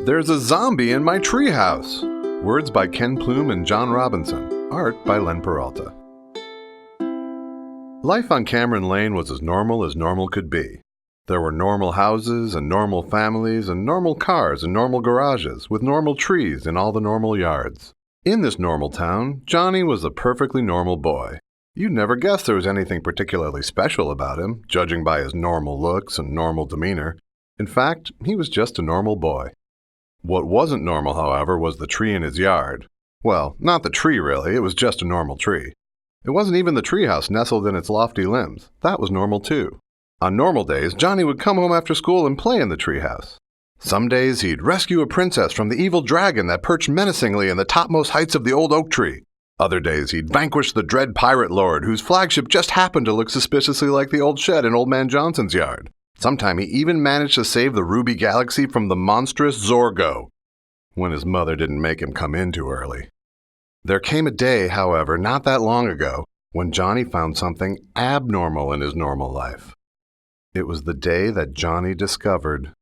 There's a zombie in my treehouse. Words by Ken Plume and John Robinson. Art by Len Peralta. Life on Cameron Lane was as normal could be. There were normal houses and normal families and normal cars and normal garages with normal trees in all the normal yards. In this normal town, Johnny was a perfectly normal boy. You'd never guess there was anything particularly special about him, judging by his normal looks and normal demeanor. In fact, he was just a normal boy. What wasn't normal, however, was the tree in his yard. Well, not the tree really, it was just a normal tree. It wasn't even the treehouse nestled in its lofty limbs. That was normal too. On normal days, Johnny would come home after school and play in the treehouse. Some days he'd rescue a princess from the evil dragon that perched menacingly in the topmost heights of the old oak tree. Other days he'd vanquish the dread pirate lord whose flagship just happened to look suspiciously like the old shed in Old Man Johnson's yard. Sometime he even managed to save the Ruby Galaxy from the monstrous Zorgo, when his mother didn't make him come in too early. There came a day, however, not that long ago, when Johnny found something abnormal in his normal life. It was the day that Johnny discovered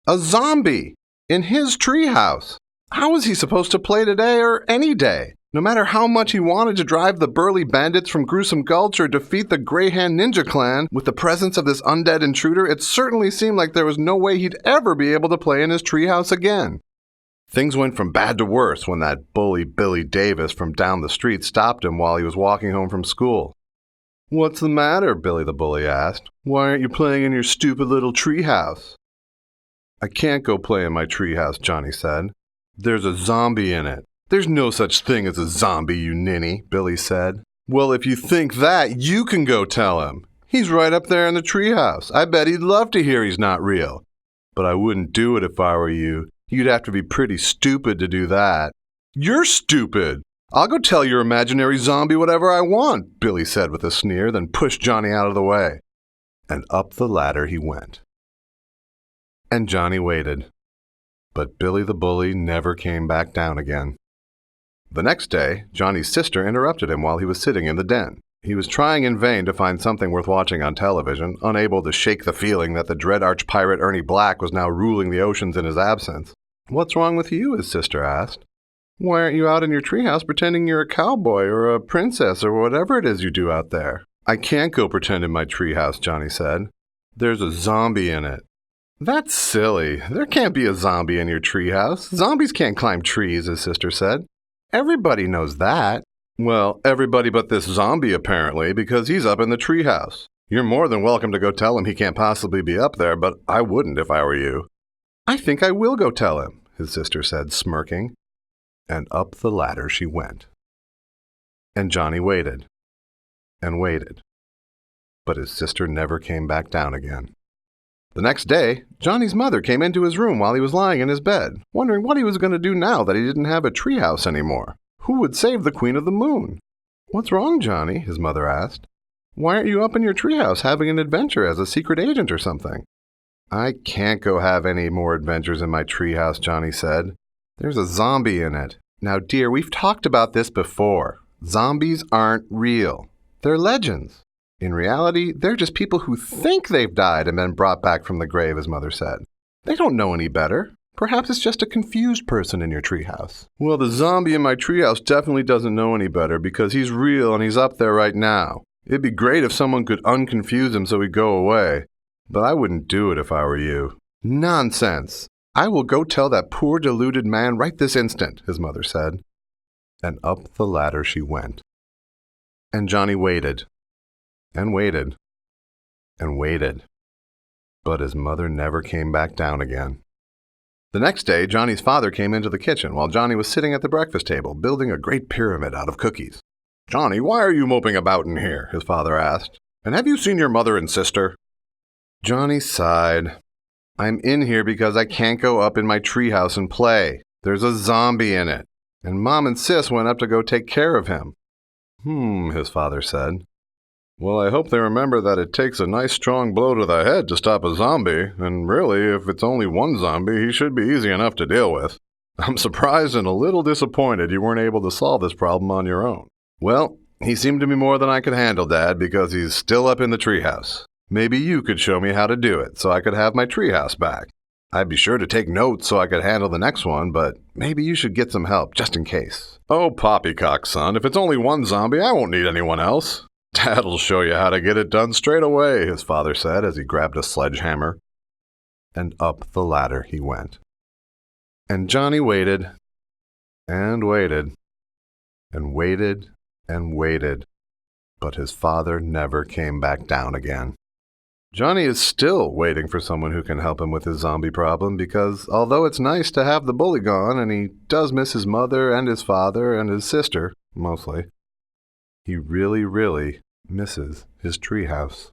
a zombie in his treehouse. How was he supposed to play today or any day? No matter how much he wanted to drive the burly bandits from Gruesome Gulch or defeat the Greyhand Ninja Clan, with the presence of this undead intruder, it certainly seemed like there was no way he'd ever be able to play in his treehouse again. Things went from bad to worse when that bully Billy Davis from down the street stopped him while he was walking home from school. "What's the matter?" Billy the bully asked. "Why aren't you playing in your stupid little treehouse?" "I can't go play in my treehouse," Johnny said. "There's a zombie in it." "There's no such thing as a zombie, you ninny," Billy said. "Well, if you think that, you can go tell him. He's right up there in the treehouse. I bet he'd love to hear he's not real. But I wouldn't do it if I were you. You'd have to be pretty stupid to do that." "You're stupid. I'll go tell your imaginary zombie whatever I want," Billy said with a sneer, then pushed Johnny out of the way. And up the ladder he went. And Johnny waited. But Billy the bully never came back down again. The next day, Johnny's sister interrupted him while he was sitting in the den. He was trying in vain to find something worth watching on television, unable to shake the feeling that the dread arch-pirate Ernie Black was now ruling the oceans in his absence. "What's wrong with you?" his sister asked. "Why aren't you out in your treehouse pretending you're a cowboy or a princess or whatever it is you do out there?" "I can't go pretend in my treehouse," Johnny said. "There's a zombie in it." "That's silly. There can't be a zombie in your treehouse. Zombies can't climb trees," his sister said. "Everybody knows that." "Well, everybody but this zombie, apparently, because he's up in the treehouse. You're more than welcome to go tell him he can't possibly be up there, but I wouldn't if I were you." "I think I will go tell him," his sister said, smirking. And up the ladder she went. And Johnny waited. And waited. But his sister never came back down again. The next day, Johnny's mother came into his room while he was lying in his bed, wondering what he was going to do now that he didn't have a treehouse anymore. Who would save the Queen of the Moon? "What's wrong, Johnny?" his mother asked. "Why aren't you up in your treehouse having an adventure as a secret agent or something?" "I can't go have any more adventures in my treehouse," Johnny said. "There's a zombie in it." "Now, dear, we've talked about this before. Zombies aren't real. They're legends. In reality, they're just people who think they've died and been brought back from the grave," his mother said. "They don't know any better. Perhaps it's just a confused person in your treehouse." "Well, the zombie in my treehouse definitely doesn't know any better because he's real and he's up there right now. It'd be great if someone could unconfuse him so he'd go away. But I wouldn't do it if I were you." "Nonsense. I will go tell that poor deluded man right this instant," his mother said. And up the ladder she went. And Johnny waited. And waited. And waited. But his mother never came back down again. The next day, Johnny's father came into the kitchen while Johnny was sitting at the breakfast table, building a great pyramid out of cookies. "Johnny, why are you moping about in here?" his father asked. "And have you seen your mother and sister?" Johnny sighed. "I'm in here because I can't go up in my treehouse and play. There's a zombie in it. And Mom and Sis went up to go take care of him." His father said. "Well, I hope they remember that it takes a nice strong blow to the head to stop a zombie, and really, if it's only one zombie, he should be easy enough to deal with. I'm surprised and a little disappointed you weren't able to solve this problem on your own." "Well, he seemed to be more than I could handle, Dad, because he's still up in the treehouse. Maybe you could show me how to do it so I could have my treehouse back." I'd be sure to take notes so I could handle the next one, but maybe you should get some help, just in case. Oh, poppycock, son, if it's only one zombie, I won't need anyone else. Dad'll show you how to get it done straight away, his father said as he grabbed a sledgehammer. And up the ladder he went. And Johnny waited, and waited, and waited, and waited, but his father never came back down again. Johnny is still waiting for someone who can help him with his zombie problem because although it's nice to have the bully gone and he does miss his mother and his father and his sister, mostly, he really, really misses his treehouse.